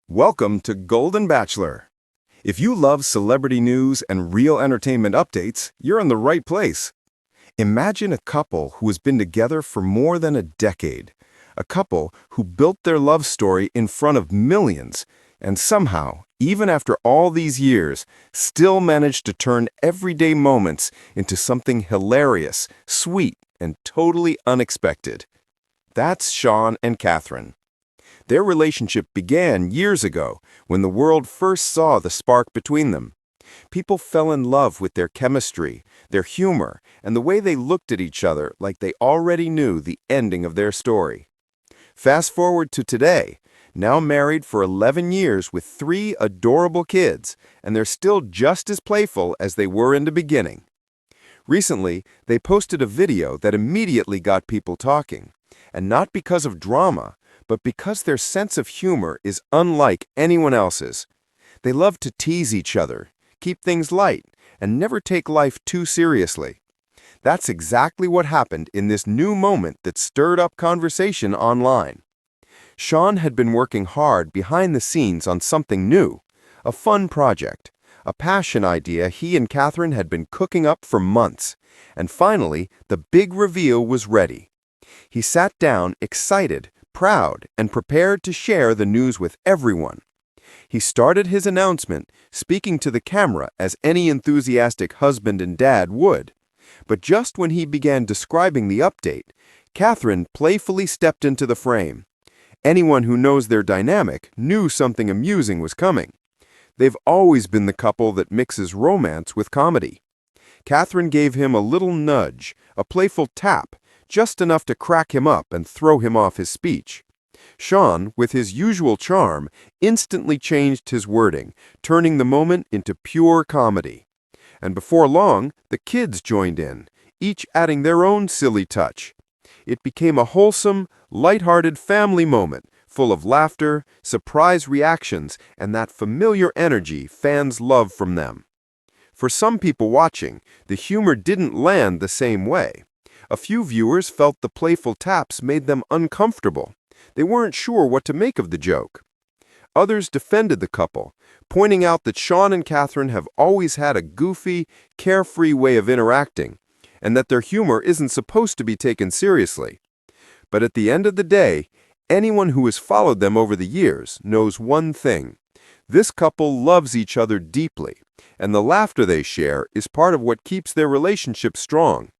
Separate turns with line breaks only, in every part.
Welcome to Golden Bachelor. If you love celebrity news and real entertainment updates, you're in the right place. Imagine a couple who has been together for more than a decade. A couple who built their love story in front of millions and somehow, even after all these years, still managed to turn everyday moments into something hilarious, sweet, and totally unexpected. That's Sean and Catherine. Their relationship began years ago when the world first saw the spark between them. People fell in love with their chemistry, their humor, and the way they looked at each other like they already knew the ending of their story. Fast forward to today, now married for 11 years with 3 adorable kids, and they're still just as playful as they were in the beginning. Recently, they posted a video that immediately got people talking, and not because of drama, but because their sense of humor is unlike anyone else's. They love to tease each other, keep things light, and never take life too seriously. That's exactly what happened in this new moment that stirred up conversation online. Sean had been working hard behind the scenes on something new, a fun project, a passion idea he and Catherine had been cooking up for months, and finally, the big reveal was ready. He sat down, excited, proud, and prepared to share the news with everyone. He started his announcement, speaking to the camera as any enthusiastic husband and dad would. But just when he began describing the update, Catherine playfully stepped into the frame. Anyone who knows their dynamic knew something amusing was coming. They've always been the couple that mixes romance with comedy. Catherine gave him a little nudge, a playful tap, just enough to crack him up and throw him off his speech. Sean, with his usual charm, instantly changed his wording, turning the moment into pure comedy. And before long, the kids joined in, each adding their own silly touch. It became a wholesome, light-hearted family moment, full of laughter, surprise reactions, and that familiar energy fans love from them. For some people watching, the humor didn't land the same way. A few viewers felt the playful taps made them uncomfortable. They weren't sure what to make of the joke. Others defended the couple, pointing out that Sean and Catherine have always had a goofy, carefree way of interacting, and that their humor isn't supposed to be taken seriously. But at the end of the day, anyone who has followed them over the years knows one thing. This couple loves each other deeply, and the laughter they share is part of what keeps their relationship strong.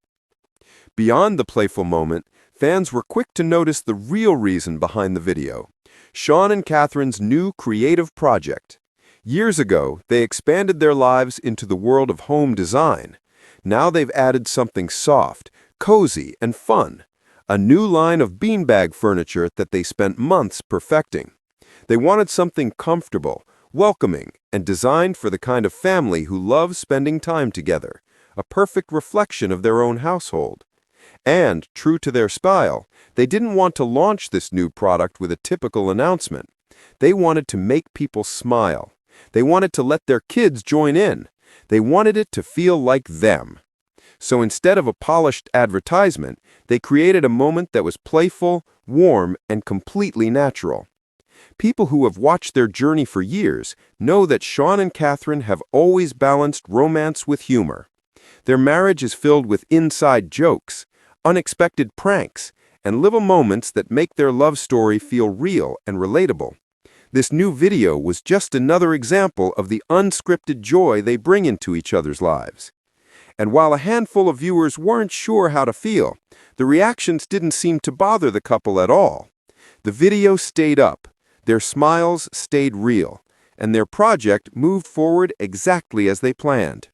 Beyond the playful moment, fans were quick to notice the real reason behind the video: Sean and Catherine's new creative project. Years ago, they expanded their lives into the world of home design. Now they've added something soft, cozy, and fun, a new line of beanbag furniture that they spent months perfecting. They wanted something comfortable, welcoming, and designed for the kind of family who loves spending time together, a perfect reflection of their own household. And, true to their style, they didn't want to launch this new product with a typical announcement. They wanted to make people smile. They wanted to let their kids join in. They wanted it to feel like them. So instead of a polished advertisement, they created a moment that was playful, warm, and completely natural. People who have watched their journey for years know that Sean and Catherine have always balanced romance with humor. Their marriage is filled with inside jokes, unexpected pranks, and little moments that make their love story feel real and relatable. This new video was just another example of the unscripted joy they bring into each other's lives. And while a handful of viewers weren't sure how to feel, the reactions didn't seem to bother the couple at all. The video stayed up, their smiles stayed real, and their project moved forward exactly as they planned.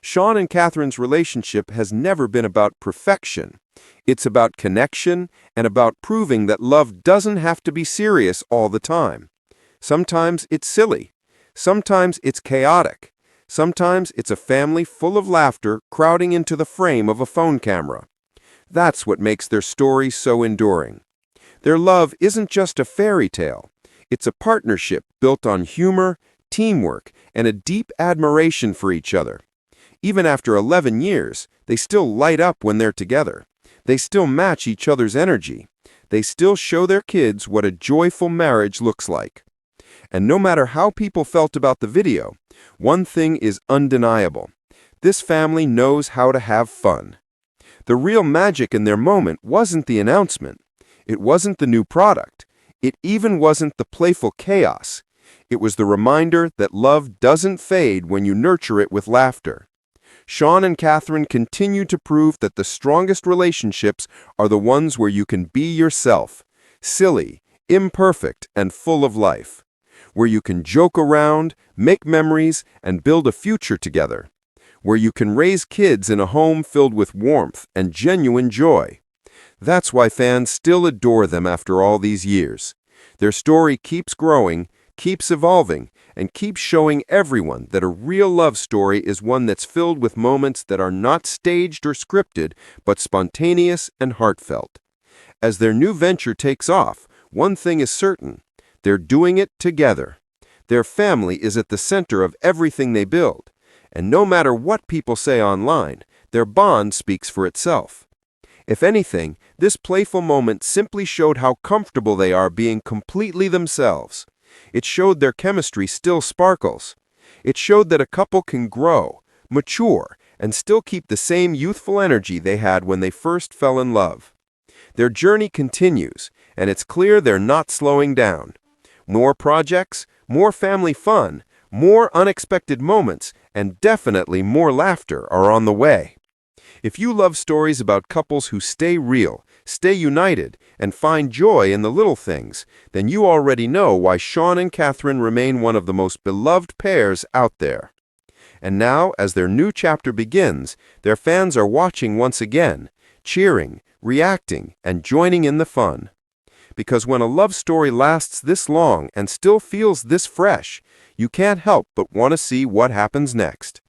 Sean and Catherine's relationship has never been about perfection. It's about connection and about proving that love doesn't have to be serious all the time. Sometimes it's silly. Sometimes it's chaotic. Sometimes it's a family full of laughter crowding into the frame of a phone camera. That's what makes their story so enduring. Their love isn't just a fairy tale. It's a partnership built on humor, teamwork, and a deep admiration for each other. Even after 11 years, they still light up when they're together. They still match each other's energy. They still show their kids what a joyful marriage looks like. And no matter how people felt about the video, one thing is undeniable. This family knows how to have fun. The real magic in their moment wasn't the announcement. It wasn't the new product. It even wasn't the playful chaos. It was the reminder that love doesn't fade when you nurture it with laughter. Sean and Catherine continue to prove that the strongest relationships are the ones where you can be yourself, silly, imperfect, and full of life. Where you can joke around, make memories, and build a future together. Where you can raise kids in a home filled with warmth and genuine joy. That's why fans still adore them after all these years. Their story keeps growing, keeps evolving, and keeps showing everyone that a real love story is one that's filled with moments that are not staged or scripted, but spontaneous and heartfelt. As their new venture takes off, one thing is certain: they're doing it together. Their family is at the center of everything they build, and no matter what people say online, their bond speaks for itself. If anything, this playful moment simply showed how comfortable they are being completely themselves. It showed their chemistry still sparkles. It showed that a couple can grow, mature, and still keep the same youthful energy they had when they first fell in love. Their journey continues, and it's clear they're not slowing down. More projects, more family fun, more unexpected moments, and definitely more laughter are on the way. If you love stories about couples who stay real, stay united, and find joy in the little things, then you already know why Sean and Catherine remain one of the most beloved pairs out there. And now, as their new chapter begins, their fans are watching once again, cheering, reacting, and joining in the fun. Because when a love story lasts this long and still feels this fresh, you can't help but want to see what happens next.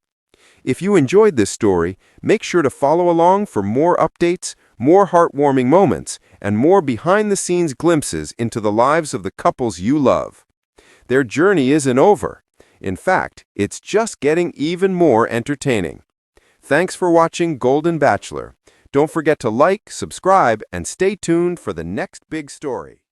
If you enjoyed this story, make sure to follow along for more updates, more heartwarming moments, and more behind-the-scenes glimpses into the lives of the couples you love. Their journey isn't over. In fact, it's just getting even more entertaining. Thanks for watching Golden Bachelor. Don't forget to like, subscribe, and stay tuned for the next big story.